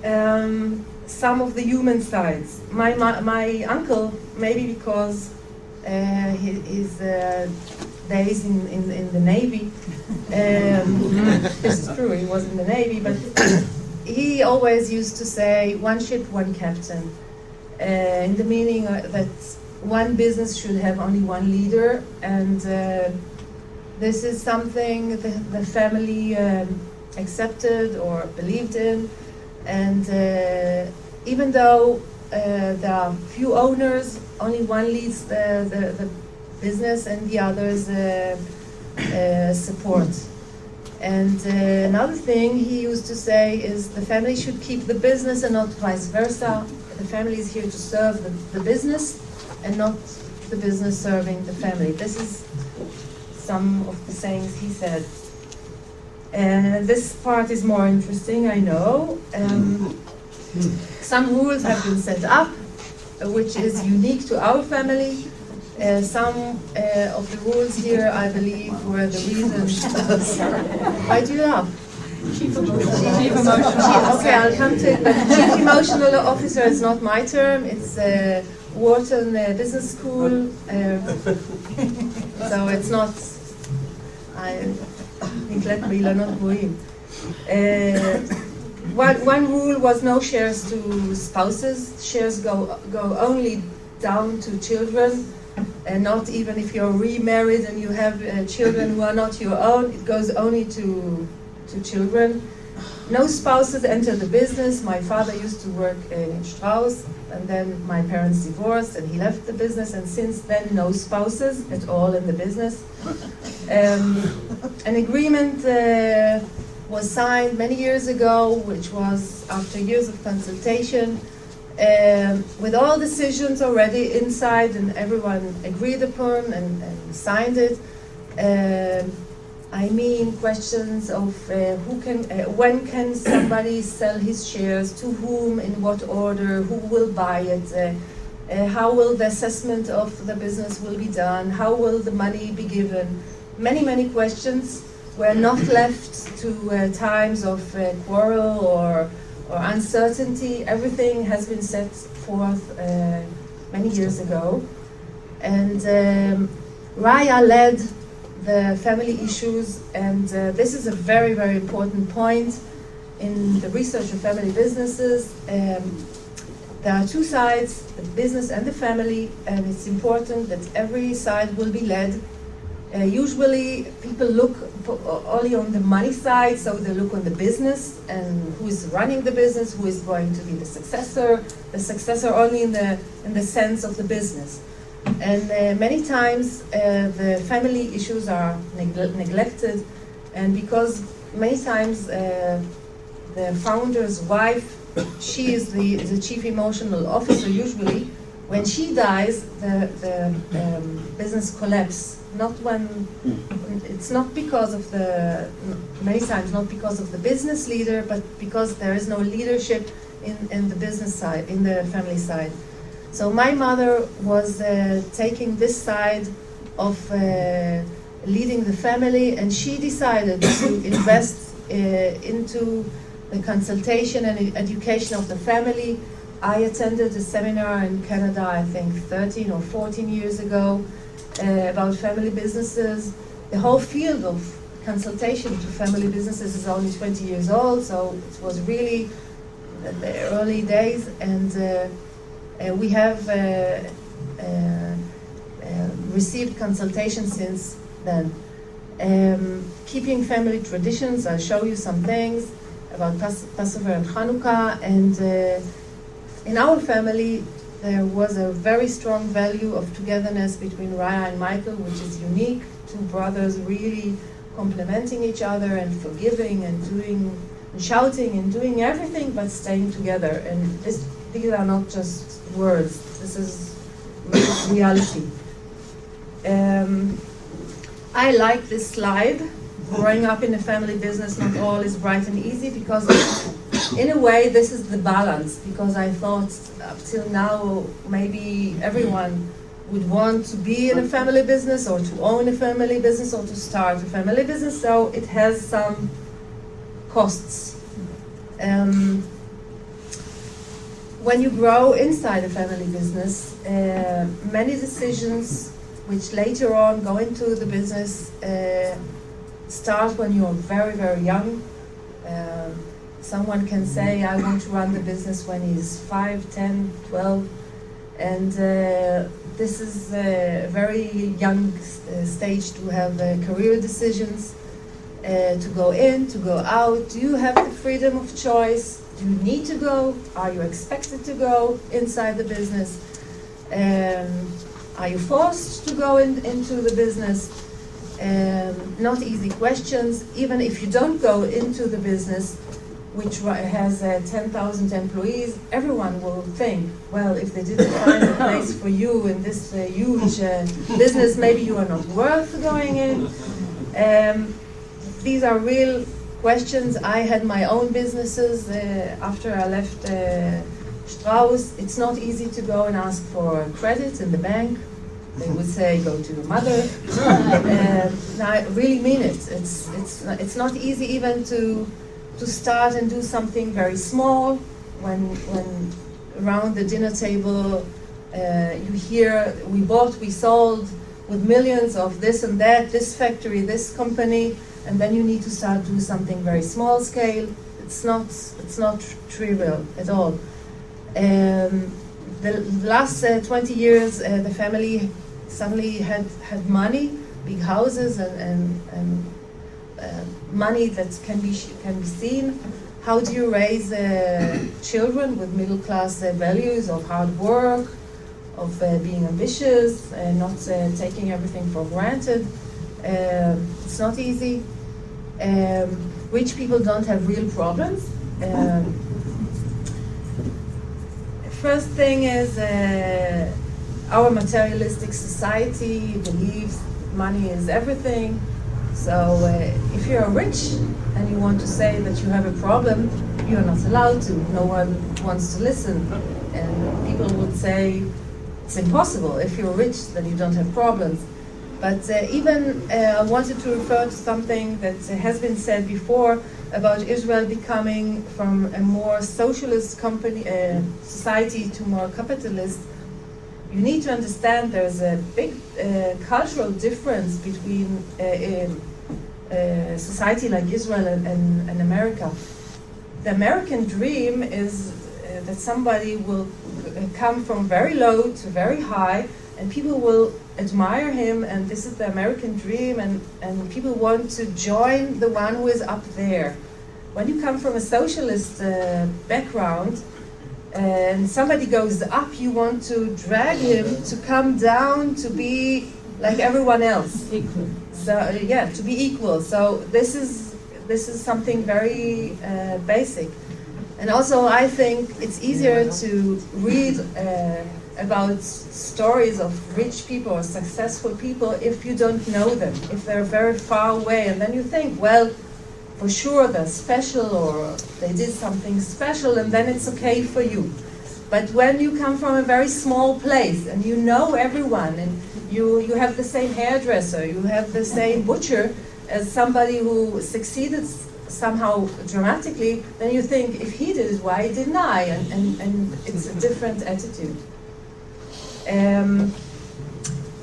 some of the human sides. My uncle, maybe because his days in the Navy, this is true, he was in the Navy, but he always used to say, one ship, one captain, in the meaning that one business should have only one leader, and this is something the family accepted or believed in, and even though there are few owners, only one leads the business and the others support. And another thing he used to say is the family should keep the business and not vice versa. The family is here to serve the business and not the business serving the family. This is some of the sayings he said. And this part is more interesting, I know. Some rules have been set up, which is unique to our family. Some of the rules here, I believe, were the reason. Why do you laugh? Chief emotional. Okay, I'll come to it. But chief emotional officer is not my term. It's Wharton Business School. So it's not. One rule was no shares to spouses. Shares go only down to children, and not even if you're remarried and you have children who are not your own. It goes only to children. No spouses enter the business. My father used to work in Strauss, and then my parents divorced, and he left the business, and since then, no spouses at all in the business. An agreement was signed many years ago, which was after years of consultation, with all decisions already inside, and everyone agreed upon and signed it. I mean, questions of when can somebody sell his shares, to whom, in what order, who will buy it, how will the assessment of the business will be done, how will the money be given. Many questions were not left to times of quarrel or uncertainty. Everything has been set forth many years ago. And Raya led the family issues, and this is a very important point in the research of family businesses. There are two sides, the business and the family, and it's important that every side will be led. Usually people look only on the money side, so they look on the business and who is running the business, who is going to be the successor only in the sense of the business. And many times the family issues are neglected, and because many times the founder's wife, she is the chief emotional officer usually. When she dies, the business collapses. It's not because of many times not because of the business leader, but because there is no leadership in the business side, in the family side. So my mother was taking this side of leading the family, and she decided to invest into the consultation and education of the family. I attended a seminar in Canada, I think 13 or 14 years ago, about family businesses. The whole field of consultation to family businesses is only 20 years old, so it was really the early days, and we have received consultation since then. Keeping family traditions, I'll show you some things about Passover and Hanukkah, and in our family there was a very strong value of togetherness between Raya and Michael, which is unique. Two brothers really complementing each other and forgiving and doing and shouting and doing everything but staying together. And these are not just words, this is reality. I like this slide. Growing up in a family business, not all is bright and easy, because in a way this is the balance, because I thought up till now maybe everyone would want to be in a family business or to own a family business or to start a family business, so it has some costs. when you grow inside a family business, many decisions which later on go into the business start when you're very, very young. Someone can say, I want to run the business when he's 5, 10, 12, and this is a very young stage to have career decisions, to go in, to go out. Do you have the freedom of choice? Do you need to go? Are you expected to go inside the business? Are you forced to go into the business? Not easy questions. Even if you don't go into the business, which has 10,000 employees, everyone will think, well, if they didn't find a place for you in this huge business, maybe you are not worth going in. These are real questions. I had my own businesses after I left Strauss. It's not easy to go and ask for credit in the bank. They would say, go to your mother. I really mean it. It's not easy even to start and do something very small when around the dinner table you hear, we bought, we sold with millions of this and that, this factory, this company, and then you need to start do something very small scale. It's not trivial at all. The last 20 years, the family suddenly had money, big houses, and money that can be seen. How do you raise children with middle class values of hard work, of being ambitious, not taking everything for granted? It's not easy. Rich people don't have real problems. First thing is our materialistic society believes money is everything. So if you're rich and you want to say that you have a problem, you're not allowed to. No one wants to listen. And people would say, it's impossible. If you're rich, then you don't have problems. But I wanted to refer to something that has been said before about Israel becoming from a more socialist society to more capitalist. You need to understand there's a big cultural difference between a society like Israel and America. The American dream is that somebody will come from very low to very high, and people will admire him, and this is the American dream, and people want to join the one who is up there. When you come from a socialist background, and somebody goes up, you want to drag him to come down to be like everyone else. Equal. So to be equal. So this is something very basic. And also, I think it's easier to read about stories of rich people or successful people if you don't know them, if they're very far away, and then you think, well, for sure they're special or they did something special, and then it's okay for you. But when you come from a very small place and you know everyone, and you have the same hairdresser, you have the same butcher as somebody who succeeded somehow dramatically, then you think, if he did it, why didn't I? And it's a different attitude.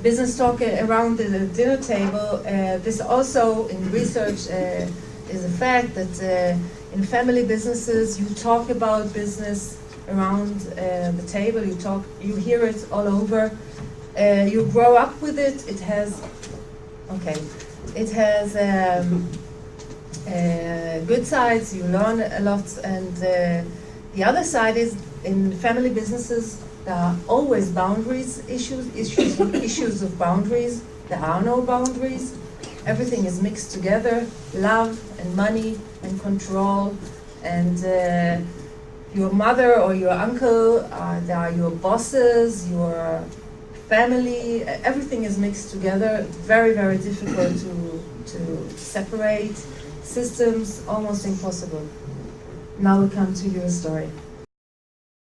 Business talk around the dinner table, this also in research is a fact that in family businesses you talk about business around the table, you hear it all over, you grow up with it. It has good sides, you learn a lot, and the other side is in family businesses there are always issues of boundaries. There are no boundaries. Everything is mixed together, love and money and control, and your mother or your uncle, they are your bosses, your family, everything is mixed together. Very, very difficult to separate. Systems, almost impossible. Now we come to your story.